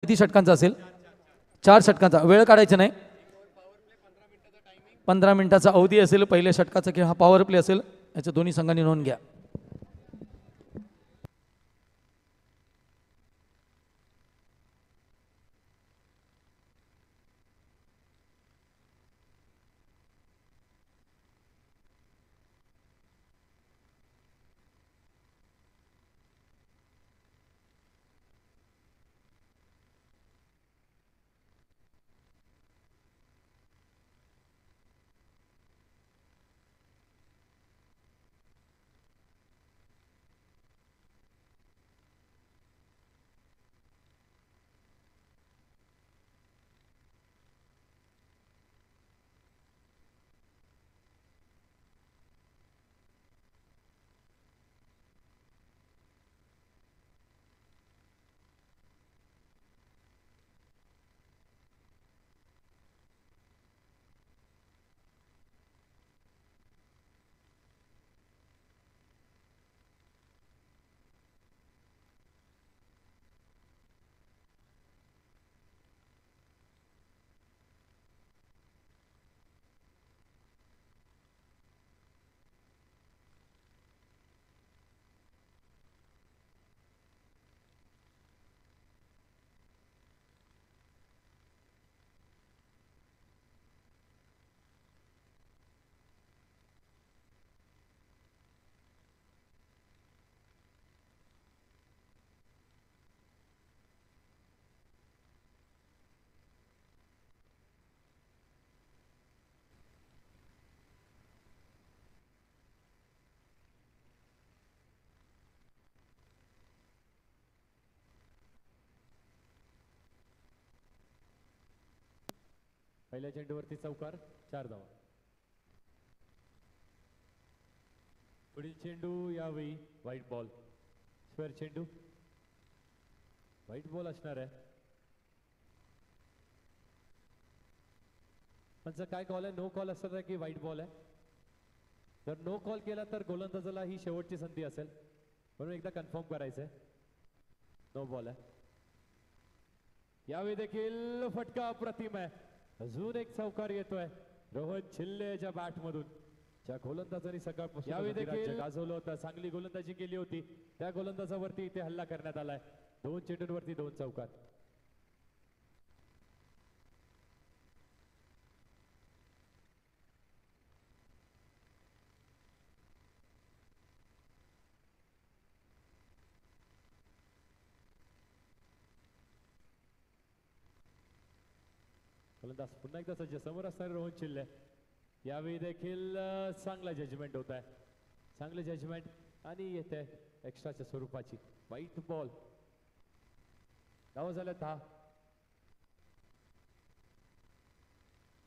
किती षटकांचा असेल? 4 षटकांचा. वेळ काढायचा नाही. 15 मिनिटाचा अवधी असेल पहिल्या षटकाचा किंवा हा पॉवर प्ले असेल. याच्या दोन्ही संघांनी नोंद घ्या. पहिल्या चेंडूवरती चौकार, 4 धावा. पुढील चेंडू यावेळी व्हाईट बॉल. स्क्वेअर चेंडू, व्हाईट बॉल असणार आहे. पण काय कॉल आहे? नो कॉल असणार आहे की व्हाईट बॉल आहे? जर नो कॉल केला तर गोलंदाजाला ही शेवटची संधी असेल, म्हणून एकदा कन्फर्म करायचंय. नो बॉल आहे. यावेळी देखील फटका अप्रतिम आहे. अजून एक चौकार येतोय रोहन छिल्लेच्या बॅट मधून. ज्या गोलंदाजांनी सकाळपासून यावेळी देखील गाजवलं होतं, चांगली गोलंदाजी केली होती, त्या गोलंदाजावरती इथे हल्ला करण्यात आलाय. 2 चेंडूंवरती 2 चौकार. गोलंदाज पुन्हा एकदा सज्ज, समोर असणारे रोहन छिल्ले. यावेळी देखील चांगला जजमेंट होत आहे, चांगले जजमेंट, आणि येते एक्स्ट्राच्या स्वरूपाची व्हाईट बॉल. धावा झाल्या 10.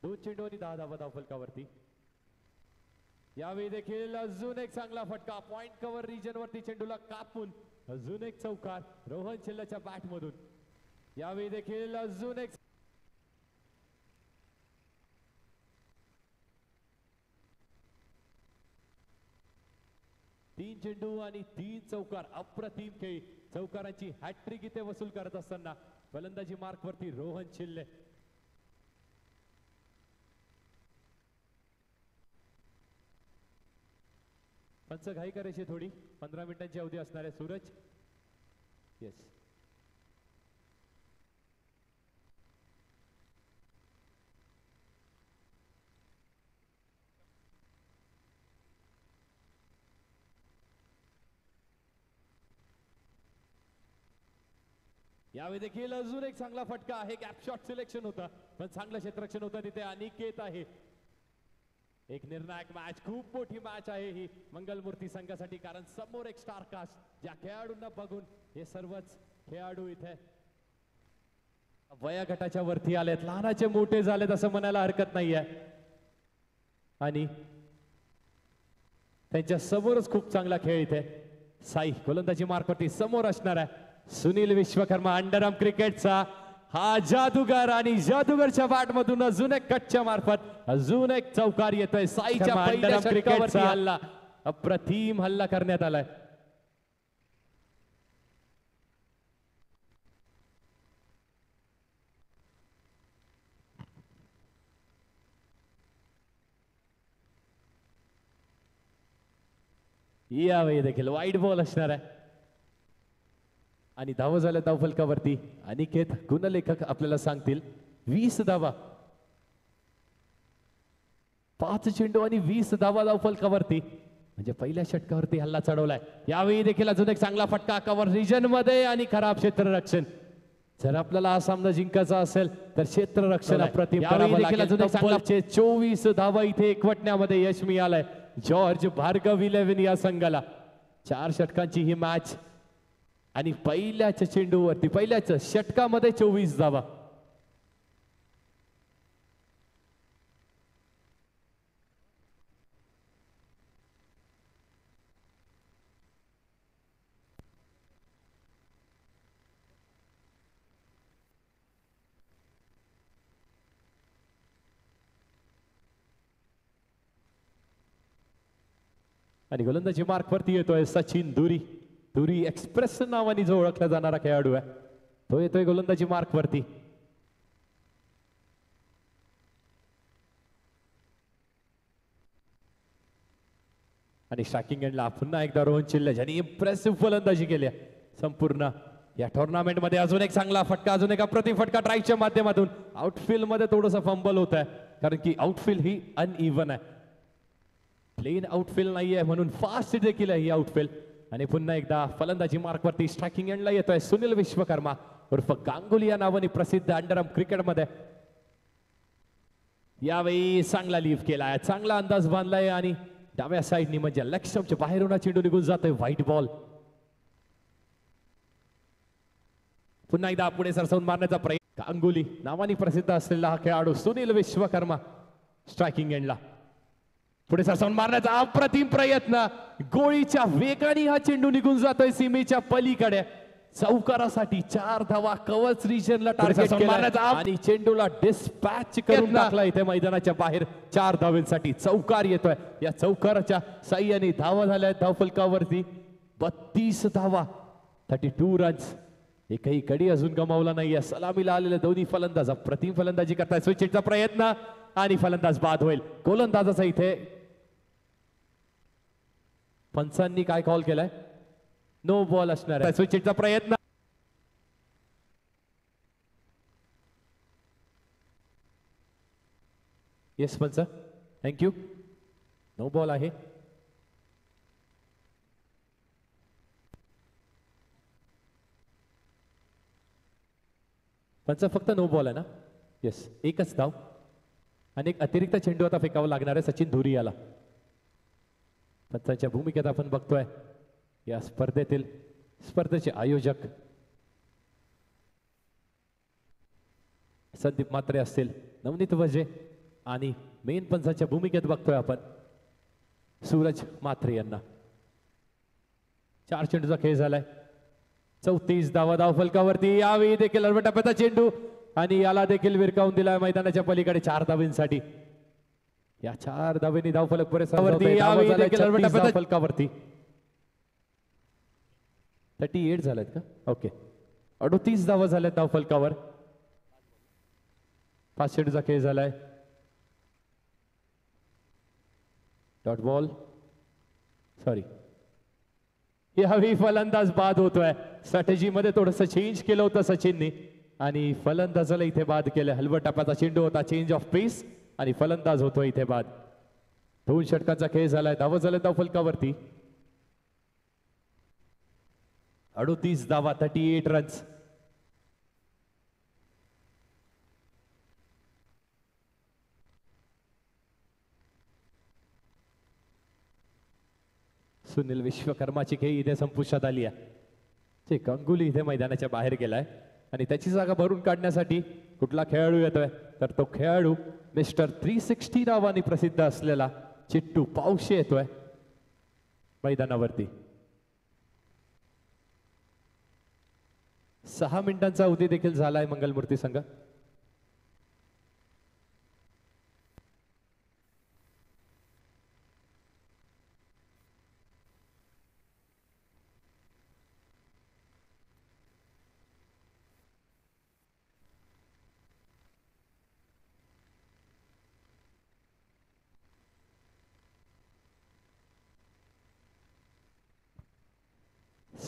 2 चेंडू आणि 10 धावा धावफलकावरती. यावेळी देखील अजून एक चांगला फटका पॉइंट कव्हर रिजन वरती, चेंडूला कापून अजून एक चौकार रोहन छिल्लेच्या बॅट मधून. यावेळी देखील अजून एक 3 चेंडू आणि 3 चौकार. अप्रतिम खेळी, चौकारांची हॅट्रिक इथे वसूल करत असताना फलंदाजी मार्क वरती रोहन छिल्ले. पंच घाई करायची थोडी, 15 मिनिटांची अवधी असणार आहे. सूरज, येस. यावेळी देखील अजून एक चांगला फटका आहे. गॅप शॉट सिलेक्शन होता, पण चांगलं क्षेत्ररक्षण होतं तिथे. अनिकेत आहे. एक निर्णायक मॅच, खूप मोठी मॅच आहे ही मंगलमूर्ती संघासाठी, कारण समोर एक स्टार कास्ट, ज्या खेळाडूंना बघून हे सर्वच खेळाडू इथे वयागटाच्या वरती आलेत, लहानाचे मोठे झालेत असं म्हणायला हरकत नाहीये. आणि त्यांच्या समोरच खूप चांगला खेळ इथे. साई गोलंदाजी मार्कवरती समोर असणार आहे. सुनील विश्वकर्मा अंडरआर्म क्रिकेटचा हा जादूगर, आणि जादूगरच्या बॅट मधून अजून एक कटच्या मार्फत अजून एक चौकार येतोय. साईच्या पहिल्या षटकावरती हल्ला, अप्रतिम हल्ला करण्यात आलाय. यावेळी देखील वाईट बॉल असणार आहे आणि धावा झाल्या धावफलकावरती. अनिकेत गुणलेखक आपल्याला सांगतील 20 धावा, 5 चेंडू आणि 20 धावा धावफलकावरती. म्हणजे पहिल्या षटकावरती हल्ला चढवलाय. यावेळी देखील अजून एक चांगला फटका कव्हर रिजन मध्ये आणि खराब क्षेत्ररक्षण. जर आपल्याला हा सामना जिंकायचा असेल तर क्षेत्ररक्षण अप्रतिम करावं लागेल. 24 धावा इथे एकवटण्यामध्ये यश मिळालंय जॉर्ज भार्गव 11 या संघाला. 4 षटकांची ही मॅच आणि पहिल्याच चेंडूवरती पहिल्याच षटकामध्ये 24 धावा. आणि गोलंदाजी मार्क वरती येतोय सचिन धुरी. धुरी एक्सप्रेस नावाने जो ओळखला जाणारा खेळाडू आहे तो येतोय गोलंदाजी मार्क वरती. आणि स्ट्रायकिंग एंडला पुन्हा एकदा रोहन चिल्ले ज्यांनी इम्प्रेसिव्ह फलंदाजी केली संपूर्ण या टुर्नामेंट मध्ये. अजून एक चांगला फटका, अजून एक अप्रतिम फटका ड्राईव्हच्या माध्यमातून. आउटफील्ड मध्ये थोडंसं फंबल होत आहे कारण की आउटफील्ड ही अनइव्हन आहे, प्लेन आउटफील्ड नाहीये म्हणून फास्ट देखील आहे ही आउटफील्ड. आणि पुन्हा एकदा फलंदाजी मार्क वरती स्ट्रायकिंग एंडला येतोय सुनील विश्वकर्मा उर्फ गांगुली या नावाने प्रसिद्ध अंडरआर्म क्रिकेटमध्ये. यावेळी चांगला लीव केलाय, चांगला अंदाज बांधलाय आणि डाव्या साईडनी म्हणजे लक्ष्यमच्या बाहेरून चेंडू निघून जातोय व्हाईट बॉल. पुन्हा एकदा पुढे सरसवून मारण्याचा प्रयत्न. गांगुली नावाने प्रसिद्ध असलेला हा खेळाडू सुनील विश्वकर्मा स्ट्रायकिंग एंडला पुढे सरसवून मारण्याचा अप्रतिम प्रयत्न. गोळीच्या वेगाने हा चेंडू निघून जातोय सीमेच्या पलीकडे. चौकारासाठी 4 धावा कवच रिजनला टार्गेट केला आणि चेंडूला डिस्पॅच करून टाकला इथे मैदानाच्या बाहेर 4 धावेसाठी. चौकार येतोय, या चौकाराच्या साह्याने धावा झाल्या धावफलकावरती 32 धावा, 32 रन्स. एकही कडी अजून गमावला नाहीये. सलामीला आलेले दोन्ही फलंदाज अप्रतिम फलंदाजी करताय. स्विचचा प्रयत्न आणि फलंदाज बाद होईल. गोलंदाजाचा इथे पंचांनी काय कॉल केलाय? नो बॉल असणार आहे. स्विचचा प्रयत्न येस पंच, थँक्यू. नो बॉल आहे. पंच फक्त नो बॉल आहे ना? येस, एकच धाव आणि एक अतिरिक्त चेंडू आता फेकावा लागणार आहे सचिन धुरी याला. पंचांच्या भूमिकेत आपण बघतोय या स्पर्धेचे आयोजक संदीप म्हात्रे असतील, नवनीत वजे आणि मेन पंचांच्या भूमिकेत बघतोय आपण सूरज म्हात्रे यांना. 4 चेंडूचा खेळ झालाय, 34 धावा धावफलकावरती. यावेळी देखील टप्प्याचा चेंडू आणि याला देखील विरकावून दिलाय मैदानाच्या पलीकडे 4 धावांसाठी. या 4 धावेनी धावफलक पुरेसा फलकावरती 38 झालेत का? ओके, 38 धावा झाल्यात धावफलकावर. 5 चेंडूचा खेळ झालाय. Dot ball, sorry. यावेळी फलंदाज बाद होतोय. स्ट्रॅटेजी मध्ये थोडस चेंज केलं होतं सचिननी आणि फलंदाजाला इथे बाद केलं. हलवट टप्प्याचा चेंडू होता, चेंज ऑफ पेस आणि फलंदाज होतो इथे बाद. 2 षटकांचा खेळ झालाय. धावा झाल्या धावफलकावरती 38 धावा, 38 रन्स. सुनील विश्वकर्माची खेळी इथे संपुष्टात आली आहे. ते गंगुली इथे मैदानाच्या बाहेर गेलाय आणि त्याची जागा भरून काढण्यासाठी कुठला खेळाडू येतोय तर तो खेळाडू मिस्टर 360 नावाने प्रसिद्ध असलेला चिट्टू पावशे येतोय मैदानावरती. 6 मिनिटांचा अवधी देखील झालाय मंगलमूर्ती संघ.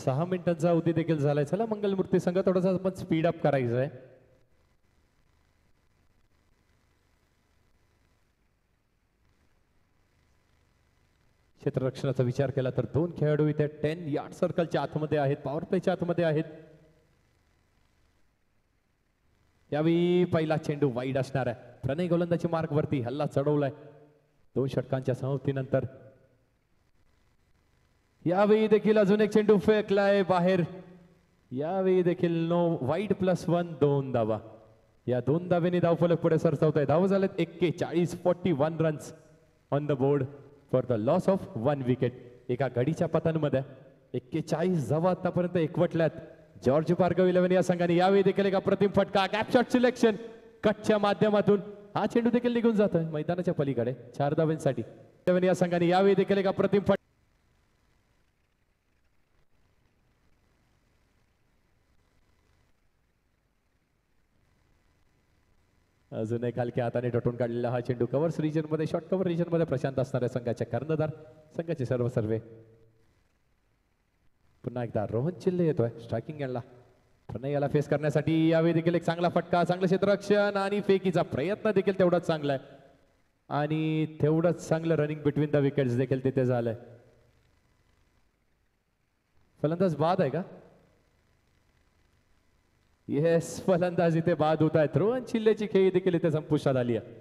6 मिनिटांचा अवधी देखील झालाय. चला मंगलमूर्ती संघ थोडासा आपण स्पीड अप करायचं आहे. क्षेत्ररक्षणाचा विचार केला तर 2 खेळाडू इथे 10 यार्ड सर्कलच्या आतमध्ये आहेत, पॉवर प्लेच्या आतमध्ये आहेत. यावेळी पहिला चेंडू वाईड असणार आहे. प्रणय गोलंदाजी मार्क वरती हल्ला चढवलाय 2 षटकांच्या समाप्तीनंतर. यावेळी देखील अजून एक चेंडू फेकलाय बाहेर. यावेळी देखील नो वाईड +1 2 धावा. या 2 धावेने धावफलक पुढे सरसावत आहे. धावा झालेत 41 41 runs on the board for the loss of 1 wicket. एका गडीच्या पतनमध्ये 41 धावा आतापर्यंत एकवटल्यात. जॉर्ज भार्गव 11 या संघाने. यावेळी देखील एक अप्रतिम फटका, गॅप शॉट सिलेक्शन कटच्या माध्यमातून. हा चेंडू देखील निघून जातोय मैदानाच्या पलीकडे 4 धावांसाठी. 11 या संघाने. यावेळी देखील एक अप्रतिम फटका. अजून एक हलक्या हाताने टोटून काढलेला हा चेंडू कव्हर्स रिजन मध्ये, शॉर्ट कव्हर रिजन मध्ये प्रशांत असणाऱ्या संघाच्या कर्णधार संघाचे सर्वे. पुन्हा एकदा रोहन चिल्ले येतोय स्ट्रायकिंग एंडला प्रणय याला फेस करण्यासाठी. यावेळी देखील एक चांगला फटका, चांगलं क्षेत्ररक्षण आणि फेकीचा प्रयत्न देखील तेवढाच चांगला आहे आणि तेवढंच चांगलं रनिंग बिटवीन द विकेट्स देखील तिथे झालंय. फलंदाज बाद आहे का? येस, फलंदाज इथे बाद होत आहेत. रोहन चिल्लेची खेळी देखील इथे संपुष्टात आली आहे.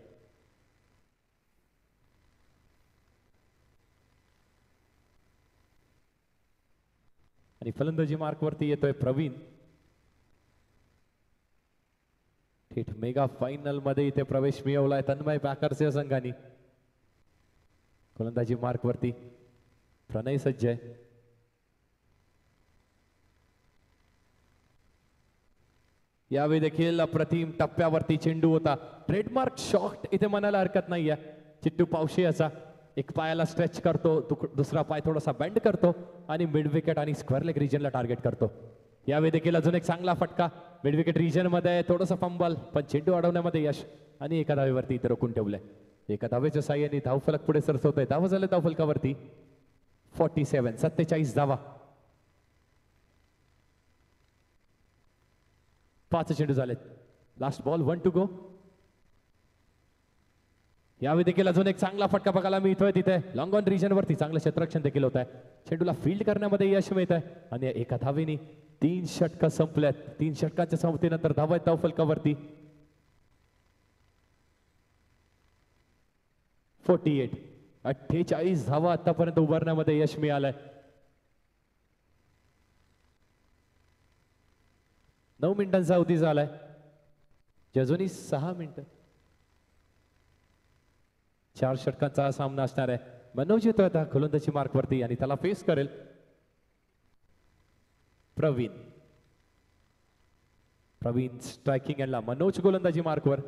आणि फलंदाजी मार्क वरती येतोय प्रवीण. थेट मेगा फायनल मध्ये इथे प्रवेश मिळवलाय तन्मय पॅकर्स या संघाने. फलंदाजी मार्क वरती प्रणय सज्ज आहे. यावेळी देखील अप्रतिम टप्प्यावरती चेंडू होता. ट्रेडमार्क शॉट इथे म्हणायला हरकत नाहीये. चिट्टू पावशे याचा एक पायाला स्ट्रेच करतो, दुसरा पाय थोडासा बेंड करतो आणि मिड विकेट आणि स्क्वेअर लेग रिजनला टार्गेट करतो. यावेळी देखील अजून एक चांगला फटका मिड विकेट रिजन मध्ये, थोडंसं फंबल पण चेंडू अडवण्यामध्ये यश आणि एका धावेवरती इथे रोखून ठेवलंय. एका धावेच्या साह्याने धावफलक पुढे सरसवतोय. धावा झाले धावफलकावरती 47 धावा. 5 चेंडू झालेत. Last ball 1 to go. यावेळी देखील अजून एक चांगला फटका बघायला मिळतोय तिथे लॉंग ऑन रिजन वरती. चांगलं क्षेत्ररक्षण देखील होत आहे. चेंडूला फील्ड करण्यामध्ये यश मिळत आहे आणि एका धावेने 3 षटकं संपल्यात. 3 षटकांच्या संपत्तीनंतर धावा आहेत धावफलकावरती 48 धावा आतापर्यंत उभारण्यामध्ये यश मिळालंय. 9 मिनिटांचा अवधी झालाय. अजूनही 6 मिनिटं. 4 षटकांचा हा सामना असणार आहे. मनोज येतोय आता गोलंदाजी मार्क वरती आणि त्याला फेस करेल प्रवीण. स्ट्रायकिंग एंडला, मनोज गोलंदाजी मार्कवर.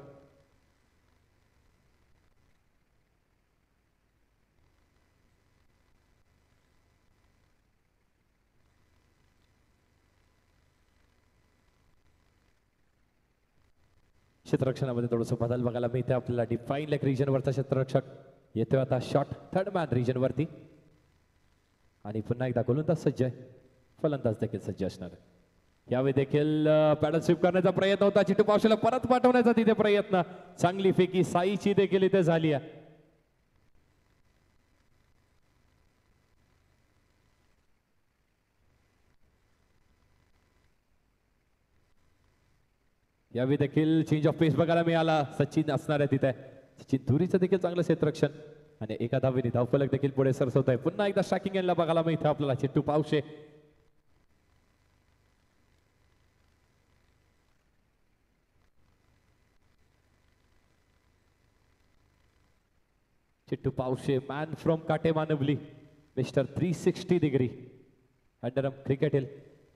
क्षेत्ररक्षणामध्ये थोडंसं बदल बघायला मिळते आपल्याला. डिफाईन लेग रिजन वरचा क्षेत्ररक्षक येतोय आता शॉट थर्ड मॅन रिजन वरती आणि पुन्हा एकदा गोलंदाज सज्ज आहे. फलंदाज देखील सज्ज असणार आहे. यावेळी देखील पॅडल स्वीप करण्याचा प्रयत्न होता. चिट्टू पावशेला परत पाठवण्याचा तिथे प्रयत्न. चांगली फेकी साईची देखील इथे झाली आहे. यावेळी देखील चेंज ऑफ पेस बघायला मिळाला. सचिन असणार आहे तिथे. सचिन धुरीचं देखील चांगलं क्षेत्ररक्षण आणि एका धावेने धावफलक देखील पुढे सरसवत आहे. पुन्हा एकदा स्ट्रायकिंग एंडला बघायला मिळतं आपल्याला Chittu Pawshe. Chittu Pawshe man from Katemanivali, mister 360 degree. Underarm cricket येईल.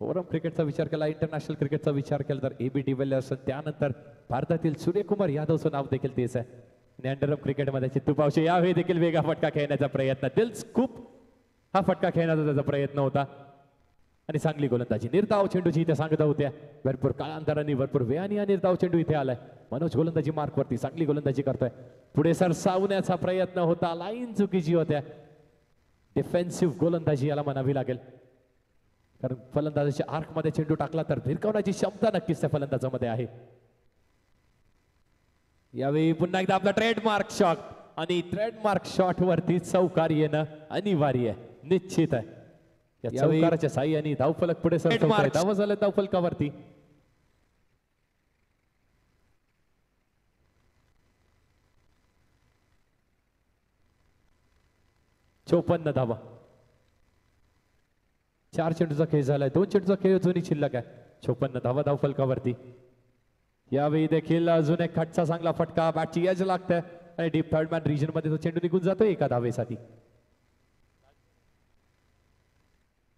ओव्हरऑल क्रिकेटचा विचार केला, इंटरनॅशनल क्रिकेटचा विचार केला तर AB डिव्हिलियर्स, त्यानंतर भारतातील सूर्यकुमार यादवचं नाव देखील तेच आहे. आणि अंडरआर्म क्रिकेटमध्ये चित्तू पावशे यावेळी देखील वेगळा फटका खेळण्याचा प्रयत्न. दिल स्कूप हा फटका खेळण्याचा त्याचा प्रयत्न होता आणि चांगली गोलंदाजी. निर्धाव चेंडूची इथे सांगता होत्या. भरपूर काळांतराने भरपूर वेळाने हा निर्धाव चेंडू इथे आलाय. मनोज गोलंदाजी मार्कवरती चांगली गोलंदाजी करतोय. पुढे सरसावण्याचा प्रयत्न होता. लाईन चुकीची होत्या. डिफेन्सिव्ह गोलंदाजी याला म्हणावी लागेल. कारण फलंदाजाच्या आर्क मध्ये चेंडू टाकला तर भिरकावण्याची क्षमता नक्कीच त्या फलंदाजामध्ये आहे. यावेळी पुन्हा एकदा आपला ट्रेडमार्क शॉट आणि ट्रेडमार्क शॉट वरती चौकार येणं अनिवार्य आहे, निश्चित आहे. या चौकाराच्या साह्याने धावफलक पुढे सरकवतोय. धावा झाल्या धावफलकावरती. 54 धावा. 4 चेंडूचा खेळ झालाय. 2 चेंडूचा खेळ अजूनही शिल्लक आहे. 54 धावा धावफलकावरती. यावेळी देखील अजून एक खटचा चांगला फटका. बॅटची एज लागतंय आणि डीप थर्ड मॅन रिजन मध्ये तो चेंडू निघून जातो एका धावेसाठी.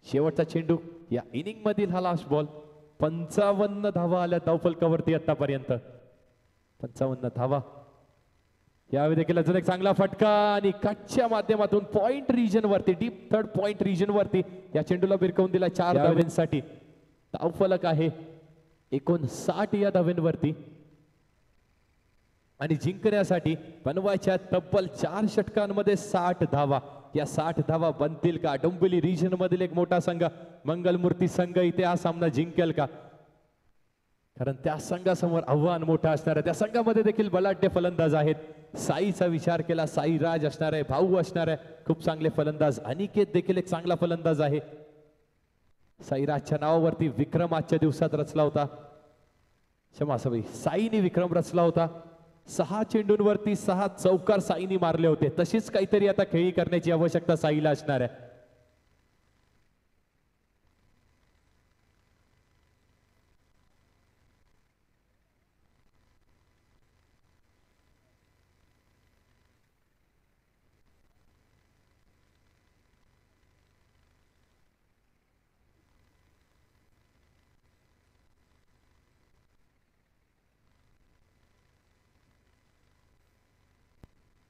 शेवटचा चेंडू या इनिंग मधील हा लास्ट बॉल. 55 धावा आल्या धावफलकावरती आतापर्यंत. 55 धावा. यावेळी देखील अजून एक चांगला फटका आणि कटच्या माध्यमातून पॉइंट रिजन वरती, डीप थर्ड पॉइंट रिजन वरती या चेंडूला भिरकवून दिला 4 धावांसाठी. धावफलक आहे 59 या धावांवरती आणि जिंकण्यासाठी बनवायच्या तब्बल 4 षटकांमध्ये 60 धावा. या 60 धावा बनतील का? डोंबिवली रिजन मधील एक मोठा संघ मंगलमूर्ती संघ इथे हा सामना जिंकेल का? कारण त्या संघासमोर आव्हान मोठं असणार आहे. त्या संघामध्ये देखील बलाढ्य फलंदाज आहेत. साईचा विचार केला, साई राज असणार आहे, भाऊ असणार आहे, खूप चांगले फलंदाज. अनिकेत देखील एक चांगला फलंदाज आहे. साईराजच्या नावावरती विक्रम आजच्या दिवसात रचला होता. क्षमा सवयी, साईने विक्रम रचला होता. 6 चेंडूंवरती 6 चौकार साईनी मारले होते. तशीच काहीतरी आता खेळी करण्याची आवश्यकता साईला असणार आहे.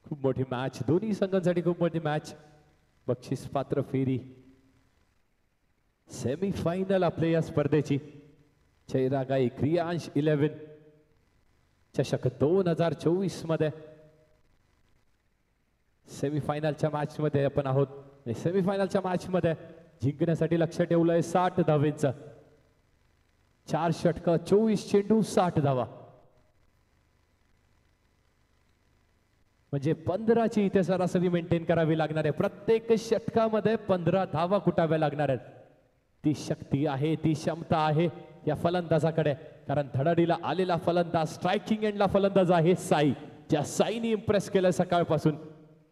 खूप मोठी मॅच, दोन्ही संघांसाठी खूप मोठी मॅच. बक्षीस पात्र फेरी सेमीफायनल आपल्या या स्पर्धेची. चैरागाई क्रियांश 11 चषक 2024 मध्ये सेमीफायनलच्या मॅच मध्ये आपण आहोत. सेमीफायनलच्या मॅच मध्ये जिंकण्यासाठी लक्ष ठेवलंय 60 धावेचं. 4 षटक 24 चेंडू 60 धावा. म्हणजे 15ची इथे सरासरी मेंटेन करावी लागणार आहे. प्रत्येक षटकामध्ये 15 धावा कुटाव्या लागणार आहेत. ती शक्ती आहे, ती क्षमता आहे या फलंदाजाकडे. कारण धडाडीला आलेला फलंदाज, स्ट्रायकिंग एंडला फलंदाज आहे साई. ज्या साईनी इम्प्रेस केलं सकाळपासून.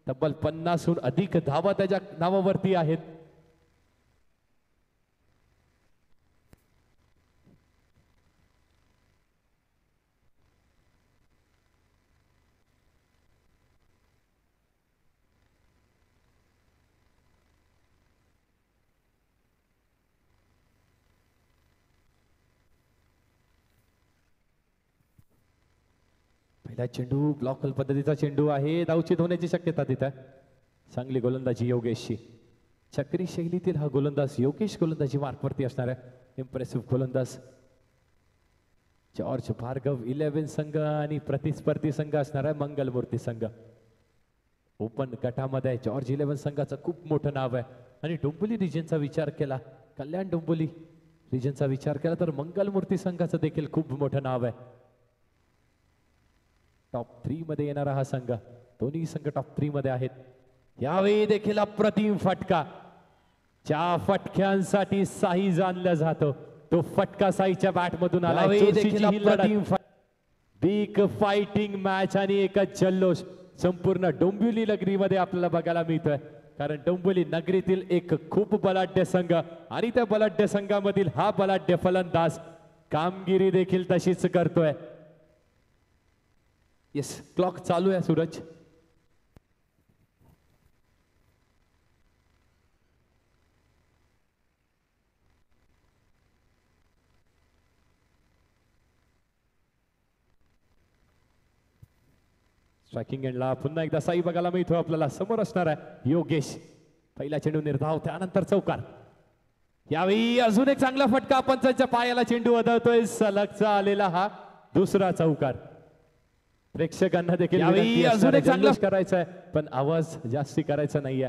तब्बल 50हून अधिक धावा त्याच्या नावावरती आहेत. पहिला चेंडू ब्लॉक पद्धतीचा चेंडू आहे. धावचीत होण्याची शक्यता तिथे. चांगली गोलंदाजी योगेशची. चक्री शैलीतील हा गोलंदाज योगेश गोलंदाजी मार्कवरती असणार आहे. इम्प्रेसिव्ह गोलंदाज. जॉर्ज भार्गव 11 संघ आणि प्रतिस्पर्धी संघ असणार आहे मंगलमूर्ती संघ. ओपन गटामध्ये जॉर्ज 11 संघाचं खूप मोठं नाव आहे. आणि डोंबिवली रिजनचा विचार केला, कल्याण डोंबिवली रिजनचा विचार केला तर मंगलमूर्ती संघाचं देखील खूप मोठं नाव आहे. टॉप 3 मध्ये येणारा हा संघ. दोन्ही संघ टॉप 3 मध्ये आहेत. यावेळी देखील अप्रतिम फटका. ज्या फटक्यांसाठी साई जाणला जातो तो फटका साईच्या बॅट मधून आला. बिग फायटिंग मॅच आणि एक जल्लोष संपूर्ण डोंबिवली नगरीमध्ये आपल्याला बघायला मिळतोय. कारण डोंबिवली नगरीतील एक खूप बलाढ्य संघ आणि त्या बलाढ्य संघामधील हा बलाढ्य फलंदाज कामगिरी देखील तशीच करतोय. येस, क्लॉक चालू आहे सूरज. स्ट्रायकिंग एंडला पुन्हा एकदा साई बघायला मिळतो आपल्याला. समोर असणार आहे योगेश. पहिला चेंडू निर्धाव, त्यानंतर चौकार. यावेळी अजून एक चांगला फटका. पंचांच्या पायाला चेंडू आदळतोय. सलगचा आलेला हा दुसरा चौकार. प्रेक्षकांना देखील अजून एक चांगला करायचा आहे पण आवाज जास्ती करायचा नाहीये.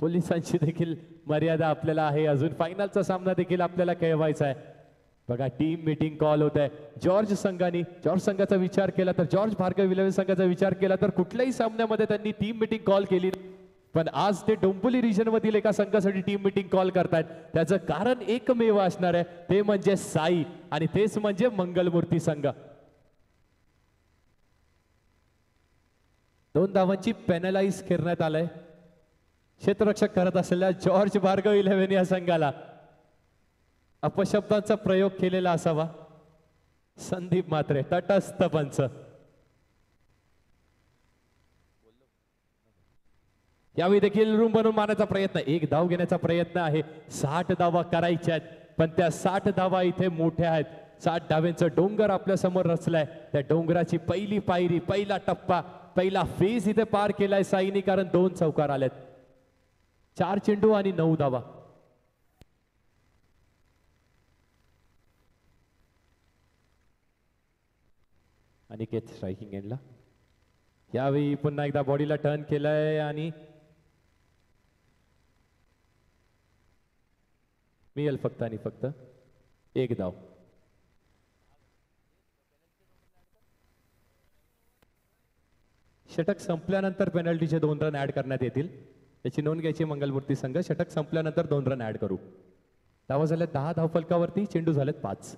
पोलिसांची देखील मर्यादा आपल्याला आहे. अजून फायनलचा सामना देखील आपल्याला खेळवायचा आहे. बघा टीम मीटिंग कॉल होत आहे. जॉर्ज संघाचा विचार केला तर जॉर्ज भार्गव 11 संघाचा विचार केला तर कुठल्याही सामन्यामध्ये त्यांनी टीम मीटिंग कॉल केली, पण आज ते डोंबिवली रिजन मधील एका संघासाठी टीम मीटिंग कॉल करतायत. त्याचं कारण एकमेव असणार आहे, ते म्हणजे साई आणि तेच म्हणजे मंगलमूर्ती संघ. 2 धावांची पेनलाइज करण्यात आलंय क्षेत्ररक्षक करत असलेल्या जॉर्ज भार्गव 11 या संघाला. अपशब्दांचा प्रयोग केलेला असावा. संदीप मात्रे तटस्थ पंच. यावेळी देखील रूम बनवून मारण्याचा प्रयत्न, 1 धाव घेण्याचा प्रयत्न आहे. 60 धावा करायच्या आहेत, पण त्या 60 धावा इथे मोठ्या आहेत. 60 धाव्यांचं डोंगर आपल्या समोर रचलाय. त्या डोंगराची पहिली पायरी, पहिला टप्पा, पहिला फेज इथे पार केलाय साईनी, कारण 2 चौकार आलेत. 4 चेंडू आणि 9 धावा. अनिकेत स्ट्रायकिंग एंडला. यावेळी पुन्हा एकदा बॉडीला टर्न केलाय आणि मिळेल फक्त आणि फक्त 1 धाव. षटक संपल्यानंतर पेनल्टीचे 2 रन ऍड करण्यात येतील. याची नोंद घ्यायची मंगलमूर्ती संघ. षटक संपल्यानंतर 2 रन ऍड करू. धावा झाल्यात 10 धावफलकावरती, चेंडू झालेत 5.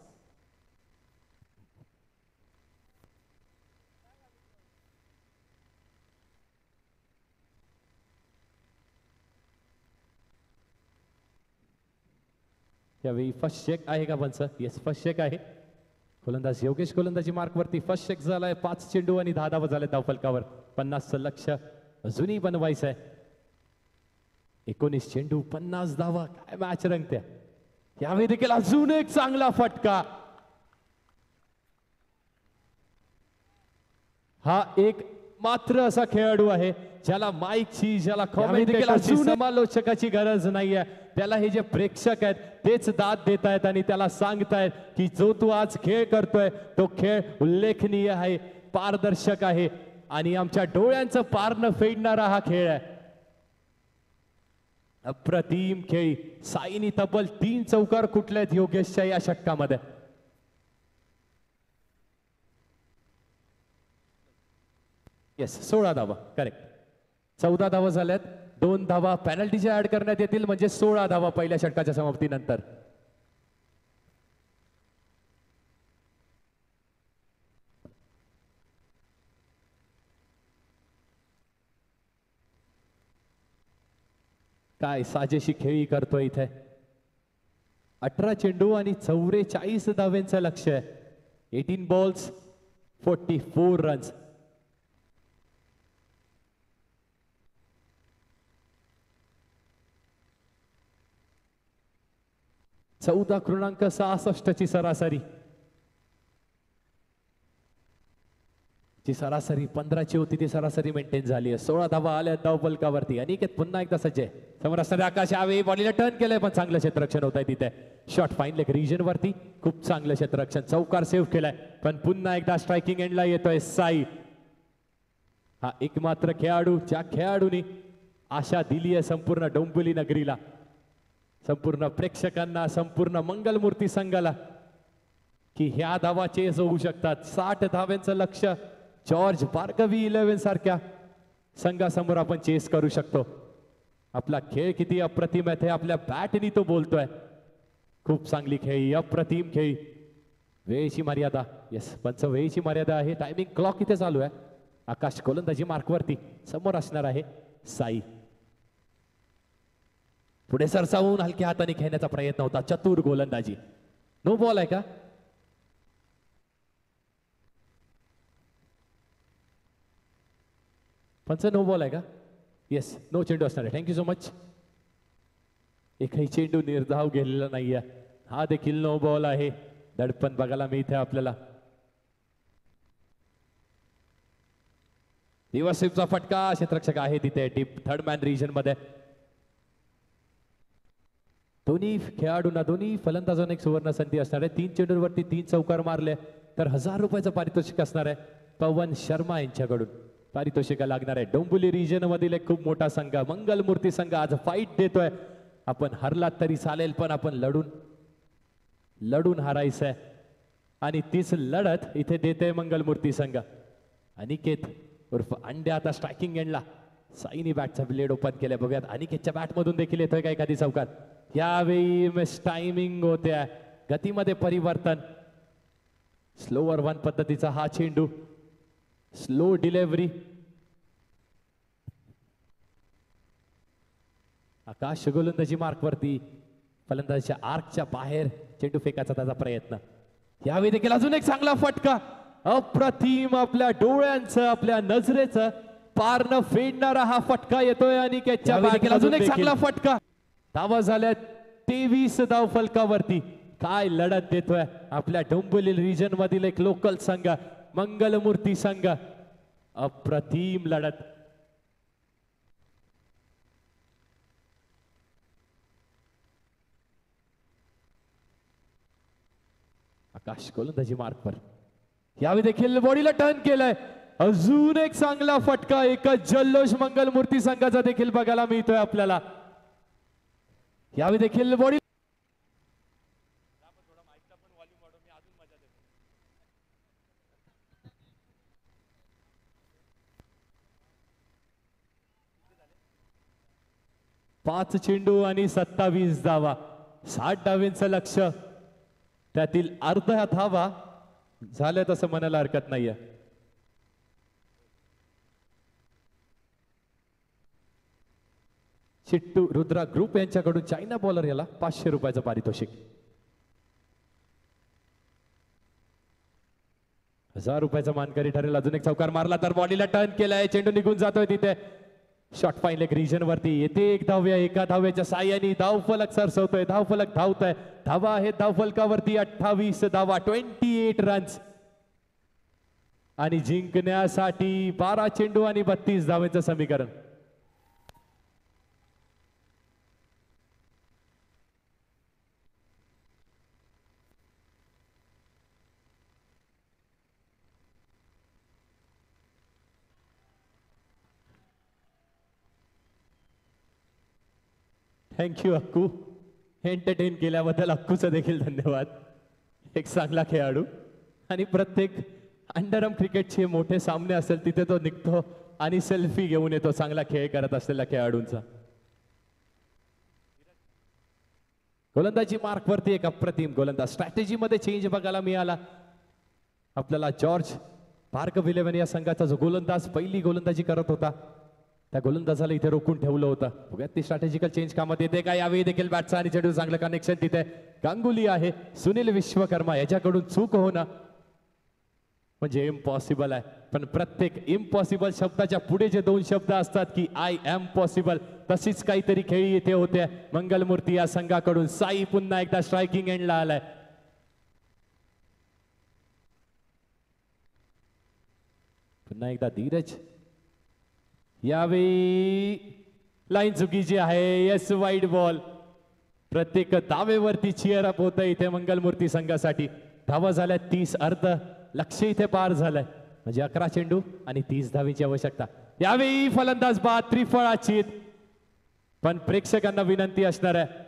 यावेळी फर्स्ट चेक आहे का पंच? येस, फर्स्ट चेक आहे. गोलंदाज योगेश गोलंदाजी मार्कवरती फर्स्ट चेक झालाय. 5 चेंडू आणि 10 धावा झाले धावफलकावर. 50चं लक्ष्य अजूनही बनवायचं आहे. 19 चेंडू 50 धावा, काय मॅच रंगत्या. यावेळी देखील अजून एक चांगला फटका. हा एक मात्र असा खेळाडू आहे ज्याला माईकची, ज्याला कॉमेंटेटरची, समालोचकाची गरज नाहीये. त्याला हे जे प्रेक्षक आहेत तेच दाद देत आहेत आणि त्याला सांगतायत की जो तू आज खेळ करतोय तो खेळ उल्लेखनीय आहे, पारदर्शक आहे आणि आमच्या डोळ्यांचं पार न फेडणारा हा खेळ आहे. अप्रतिम खेळी. साईनी तब्बल 3 चौकार कुठल्यात योगेशच्या या षटकामध्ये. येस, 16 धावा करेक्ट. 14 धावा झाल्यात. 2 धावा पेनल्टीच्या ऍड करण्यात येतील, म्हणजे 16 धावा पहिल्या षटकाच्या समाप्तीनंतर. काय साजेशी खेळी करतोय इथे. 18 चेंडू आणि 44 धाव्यांचं लक्ष्य आहे. 18 बॉल्स 44 रन्स. .66 ची सरासरी. जी सरासरी 15 ची होती ती सरासरी मेंटेन झाली आहे. 16 धावा आल्या धावफलकावरती. अनिकेत पुन्हा एकदा सज्ज आहे. समोर असणारे आकाश यावेळी बॉडीला टर्न केलंय, पण चांगलं क्षेत्ररक्षण होत आहे तिथे. शॉट फाईन लेग रिजन वरती खूप चांगलं क्षेत्ररक्षण. चौकार सेव्ह केलाय, पण पुन्हा एकदा स्ट्रायकिंग एंडला येतोय साई. हा एकमात्र खेळाडू ज्या खेळाडूनी आशा दिली आहे संपूर्ण डोंबिवली नगरीला, संपूर्ण प्रेक्षकांना, संपूर्ण मंगलमूर्ती संघाला, की ह्या धावा चेस होऊ शकतात. 60 धाव्यांचं लक्ष्य जॉर्ज भार्गव 11 सारख्या संघासमोर आपण चेस करू शकतो. आपला खेळ किती अप्रतिम आहे हे आपल्या बॅटनी तो बोलतोय. खूप चांगली खेळी, अप्रतिम खेळी. वेळेची मर्यादा. येस पंच, वेळेची मर्यादा आहे. टायमिंग क्लॉक इथे चालू आहे. आकाश गोलंदाजी मार्कवरती. समोर असणार आहे साई. पुढे सरसावून हलक्या हाताने खेळण्याचा प्रयत्न होता. चतुर गोलंदाजी. नो बॉल आहे का? पंच, नो बॉल आहे का? येस, नो चेंडू असणार आहे. Thank you so much. एकही चेंडू निर्धाव गेलेला नाहीये. हा देखील नो बॉल आहे. दडपण बघायला मिळते आपल्याला. दिवसचा फटका. क्षेत्ररक्षक आहे तिथे डीप थर्ड मॅन रिजन मध्ये. दोन्ही खेळाडूंना, दोन्ही फलंदाजांना एक सुवर्ण संधी असणार आहे. 3 चेंडूवरती 3 चौकार मारले तर 1000 रुपयाचं पारितोषिक असणार आहे पवन शर्मा यांच्याकडून. पारितोषिका लागणार आहे. डोंबिवली रिजन मधील एक खूप मोठा संघ मंगलमूर्ती संघ आज फाईट देतोय. आपण हरलात तरी चालेल पण आपण लढून हारायचं आहे आणि तीच लढत इथे देते मंगलमूर्ती संघ. अनिकेत उर्फ अंड्या आता स्ट्रायकिंग एंडला. साईनी बॅटचा ब्लेड ओपन केलाय. बघूयात अनिकेतच्या बॅट मधून देखील येतोय का एखादी चौकार. यावेळी मिस टायमिंग होते. गतीमध्ये परिवर्तन. स्लोअर वन पद्धतीचा हा चेंडू. Slow delivery. आकाश गोलंदाजी मार्क वरती. फलंदाजीच्या आर्कच्या बाहेर चेंडू फेकायचा त्याचा प्रयत्न. यावेळी देखील अजून एक चांगला फटका. अप्रतिम आपल्या डोळ्यांचं आपल्या नजरेचं पार न फेडणारा हा फटका येतोय अनिकेतच्या बॅटमधून. अजून एक चांगला फटका. धावा झाल्या 23 धाव फलकावरती. काय लढत देतोय आपल्या डोंबिवली रिजन मधील एक लोकल संघ मंगलमूर्ती संघ. अप्रतिम लढत. आकाश गोलंदाजी मार्कवर. यावेळी देखील बॉडीला टर्न केलाय. अजून एक चांगला फटका. एकच जल्लोष मंगलमूर्ती संघाचा देखील बघायला मिळतोय आपल्याला. यावेळी देखील बॉडी पाच चेंडू आणि 27 धावा. 60 डावींचं लक्ष. त्यातील अर्ध्या धावा झाल्यात असं म्हणायला हरकत नाहीये. चिट्टू रुद्रा ग्रुप यांच्याकडून चायना बॉलर याला 500 रुपयाचं पारितोषिक. 1000 रुपयाचा मानकरी ठरेल. अजून एक चौकार मारला तर बॉडीला टर्न केलाय. चेंडू निघून जातोय तिथे. शॉर्ट फाईन लेग रिजन वरती येते एक धाव्या. एका धाव्याच्या साह्याने धावफलक सरसवतोय. धावफलक धावतोय. धावा आहे धावफलकावरती 28 धावा. 28 रन्स आणि जिंकण्यासाठी 12 चेंडू आणि 32 धावेचं समीकरण. थँक्यू अक्कू. एंटरटेन केल्याबद्दल अक्कूचं देखील धन्यवाद. एक चांगला खेळाडू आणि प्रत्येक अंडरआर्म क्रिकेटचे मोठे सामने असेल तिथे तो निघतो आणि सेल्फी घेऊन येतो चांगला खेळ करत असलेल्या खेळाडूंचा. गोलंदाजी मार्क वरती एक अप्रतिम गोलंदाज. स्ट्रॅटेजी मध्ये चेंज बघायला मिळाला आपल्याला. जॉर्ज भार्गव 11 या संघाचा जो गोलंदाज पहिली गोलंदाजी करत होता त्या गोलंदाजाला इथे रोखून ठेवलं होतं. बघूयात ती स्ट्रॅटेजिकल चेंज कामात येते का. यावेळी देखील बॅटचा आणि चेंडू चांगलं कनेक्शन तिथे. गांगुली आहे. सुनील विश्वकर्मा याच्याकडून चूक होणं म्हणजे इम्पॉसिबल आहे. पण प्रत्येक इम्पॉसिबल शब्दाच्या पुढे जे 2 शब्द असतात की आय एम पॉसिबल, तशीच काहीतरी खेळी इथे होते मंगलमूर्ती या संघाकडून. साई पुन्हा एकदा स्ट्रायकिंग एंडला आलाय. पुन्हा एकदा धीरज. यावेळी लाईन चुकीची आहे. Yes wide ball. प्रत्येक धावेवरती चिअर अप होतं इथे मंगलमूर्ती संघासाठी. धावा झाल्या 30. अर्ध लक्ष इथे पार झालंय म्हणजे 11 चेंडू आणि 30 धावेची आवश्यकता. यावेळी फलंदाज बाद. त्रिफळाचीत. पण प्रेक्षकांना विनंती असणार आहे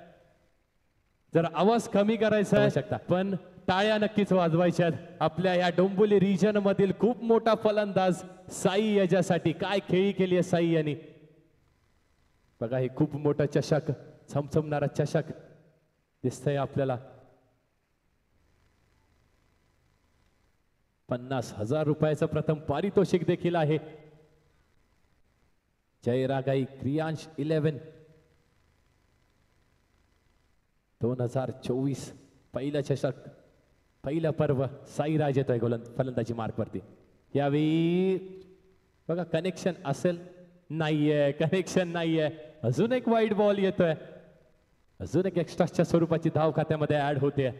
जर आवाज कमी करायचा आवश्यकता पण टाळ्या नक्कीच वाजवायच्यात आपल्या या डोंबिवली रिजन मधील खूप मोठा फलंदाज साई याच्यासाठी. काय खेळी केली आहे साई यांनी. बघा हे खूप मोठा चषक, चमचमणारा चषक दिसतंय आपल्याला. 50,000 रुपयाचं प्रथम पारितोषिक देखील आहे. जयरागाई क्रियांश 11 2024 पहिलं चषक पहिलं पर्व. साईराज येतोय फलंदाजी मार्क वरती. यावेळी बघा कनेक्शन असेल. नाहीये कनेक्शन नाहीये. अजून एक वाईट बॉल येतोय. अजून एक एक्स्ट्राच्या स्वरूपाची धाव खात्यामध्ये ऍड होते.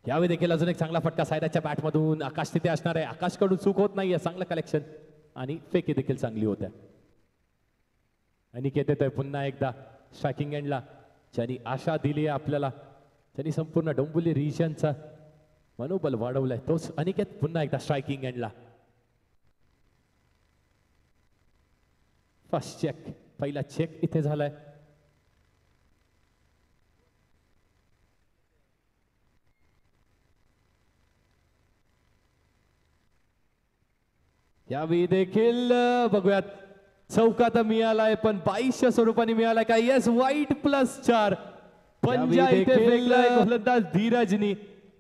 यावेळी देखील अजून एक चांगला फटका सायराच्या बॅट मधून. आकाश तिथे असणार आहे. आकाशकडून चूक होत नाहीये. चांगलं कलेक्शन आणि फेकी देखील चांगली होत्या. अनिकेत येतोय पुन्हा एकदा स्ट्रायकिंग एंडला. ज्यांनी आशा दिली आहे आपल्याला, ज्यांनी संपूर्ण डोंबिवली रिजनचा मनोबल वाढवलंय तोच अनिकेत पुन्हा एकदा स्ट्रायकिंग एंडला. फर्स्ट चेक, पहिला चेक इथे झालाय. यावेळी देखील बघूयात चौकात मिळालाय पण 2200 स्वरूपाने मिळालाय का. येस, वाईट +4. पंजा इथे फेकलाय गोलंदाज धीरजनी.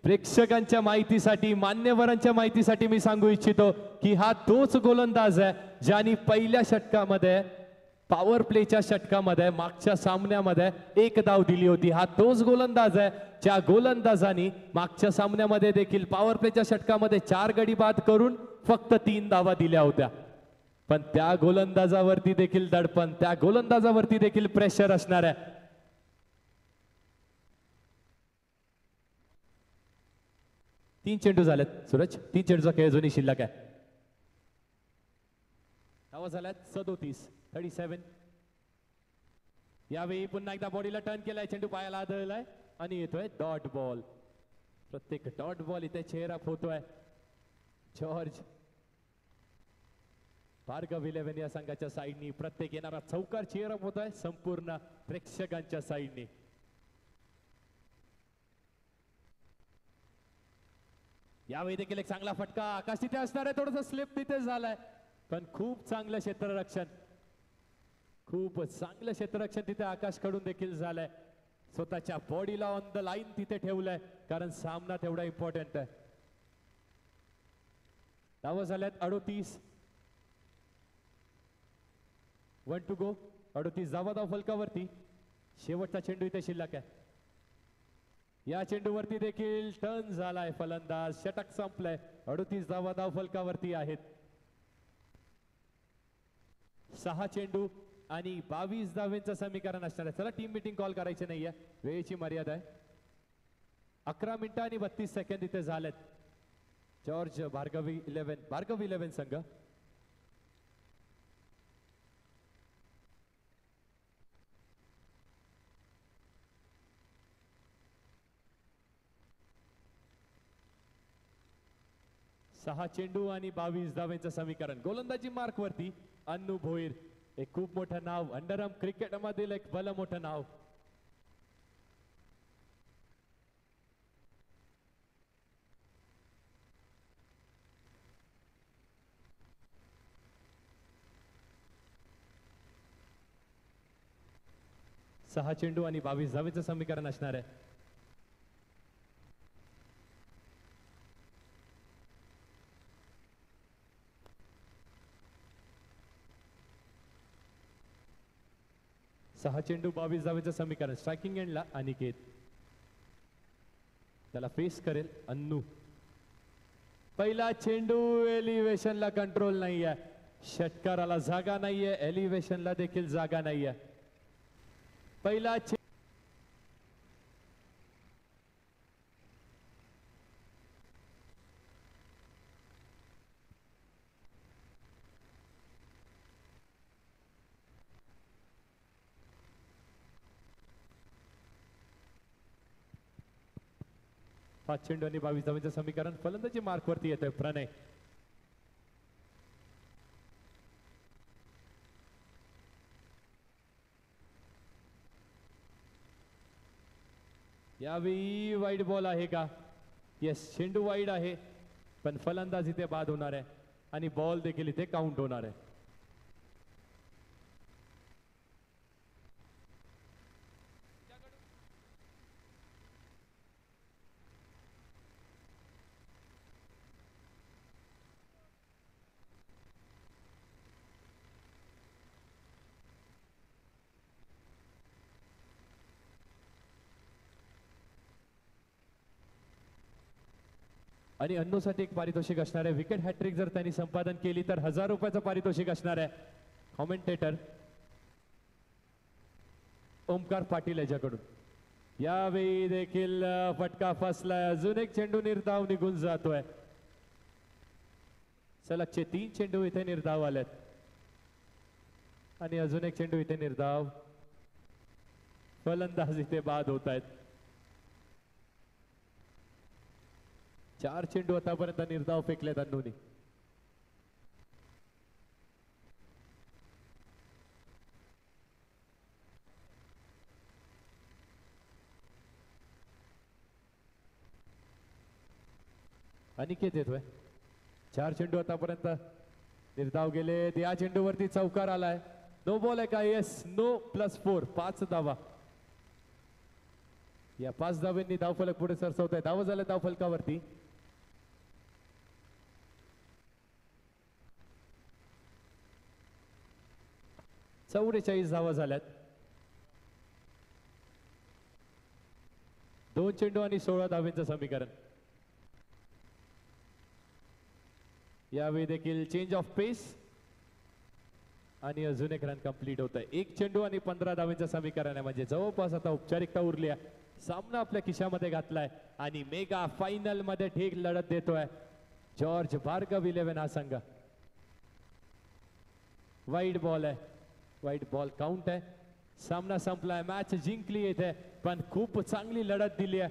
प्रेक्षकांच्या माहितीसाठी, मान्यवरांच्या माहितीसाठी मी सांगू इच्छितो की हा तोच गोलंदाज आहे ज्याने पहिल्या षटकामध्ये, पॉवर प्लेच्या षटकामध्ये, मागच्या सामन्यामध्ये 1 धाव दिली होती. हा तोच गोलंदाज आहे ज्या गोलंदाजाने मागच्या सामन्यामध्ये देखील पॉवर प्लेच्या षटकामध्ये 4 गडी बाद करून फक्त 3 धावा दिल्या होत्या. पण त्या गोलंदाजावरती देखील दडपण, त्या गोलंदाजावरती देखील प्रेशर असणार आहे. तीन चेंडू झालेत सूरज, 3 चेंडूचा खेळ अजूनही शिल्लक आहे. धावा झाल्यात 37. यावेळी पुन्हा एकदा बॉडीला टर्न केलाय, चेंडू पायाला आदळलाय आणि येतोय डॉट बॉल. प्रत्येक डॉट बॉल इथे चेहरा होतोय. जॉर्ज भार्गव 11 या संघाच्या साईडनी प्रत्येक येणारा चौकार चेअर अप होतोय संपूर्ण प्रेक्षकांच्या साईडनी. यावेळी देखील एक चांगला फटका. आकाश तिथे असणार आहे, थोडस स्लिप तिथे झालाय पण खूप चांगलं क्षेत्ररक्षण, खूप चांगलं क्षेत्ररक्षण तिथे आकाश कडून देखील झालंय. स्वतःच्या बॉडीला ऑन द लाईन तिथे ठेवलंय कारण सामना तेवढा इम्पॉर्टंट आहे. धावा झाल्यात 38. 1 to go. 38 धावा धाव फलकावरती. शेवटचा चेंडू इथे शिल्लक आहे. या चेंडूवरती देखील टर्न झालाय फलंदाज, षटक संपलंय. 38 धावा धाव फलकावरती आहेत. 6 चेंडू आणि 22 धावेंचं समीकरण असणार आहे. चला, टीम मीटिंग कॉल करायची नाहीये, वेळेची मर्यादा आहे. 11 मिनिटं आणि 32 सेकंद इथे झालेत. जॉर्ज भार्गव 11 संघ. सहा चेंडू आणि 22 धावेंचं समीकरण. गोलंदाजी मार्क वरती अन्नू भोईर, एक खूप मोठं नाव, अंडरआर्म क्रिकेट मधील एक भलं मोठं नाव. सहा चेंडू आणि 22 धावेचं समीकरण असणार आहे. सहा चेंडू 22 धावेचं समीकरण. स्ट्रायकिंग एंडला अनिकेत, त्याला फेस करेल अन्नू. पहिला चेंडू एलिव्हेशनला कंट्रोल नाहीये, षटकाराला जागा नाहीये, एलिव्हेशनला देखील जागा नाहीये. पहिला पाच चेंडू आणि 22 धावेचं समीकरण. फलंदाजी मार्क वरती येतोय प्रणय. यावेळी वाईड बॉल आहे का? येस, चेंडू वाईड आहे पण फलंदाज इथे बाद होणार आहे आणि बॉल देखील इथे काउंट होणार आहे. आणि अन्नूसाठी एक पारितोषिक असणार आहे. विकेट हॅट्रिक जर त्यांनी संपादन केली तर 1000 रुपयाचं पारितोषिक असणार आहे. कॉमेंटेटर ओमकार पाटील याच्याकडून. यावेळी देखील फटका फसलाय. अजून एक चेंडू निर्धाव निघून जातोय. सलगचे 3 चेंडू इथे निर्धाव आलेत आणि अजून एक चेंडू इथे निर्धाव. फलंदाज इथे बाद होत आहेत. 4 चेंडू आतापर्यंत निर्धाव फेकलेत अन्नूनी. अनिकेत येतोय. 4 चेंडू आतापर्यंत निर्धाव गेले. या चेंडूवरती चौकार आलाय. नो बॉल आहे का? येस. नो +4 5 धावा. या 5 धावांनी धावफलक पुढे सरसवत आहे. धावा झाल्या धावफलकावरती. चौवेचाळीस धावा झाल्यात. 2 चेंडू आणि 16 धावांचं समीकरण. यावेळी देखील चेंज ऑफ पेस आणि अजून एक रन कंप्लीट होत आहे. 1 चेंडू आणि 15 धावांचं समीकरण आहे. म्हणजे जवळपास आता औपचारिकता उरली आहे. सामना आपल्या खिशामध्ये घातलाय आणि मेगा फायनल मध्ये ठीक लढत देतोय जॉर्ज भार्गव 11 हा संघ. वाईड बॉल आहे. वाईड बॉल काउंट आहे. सामना संपलाय. मॅच जिंकली येते पण खूप चांगली लढत दिली आहे.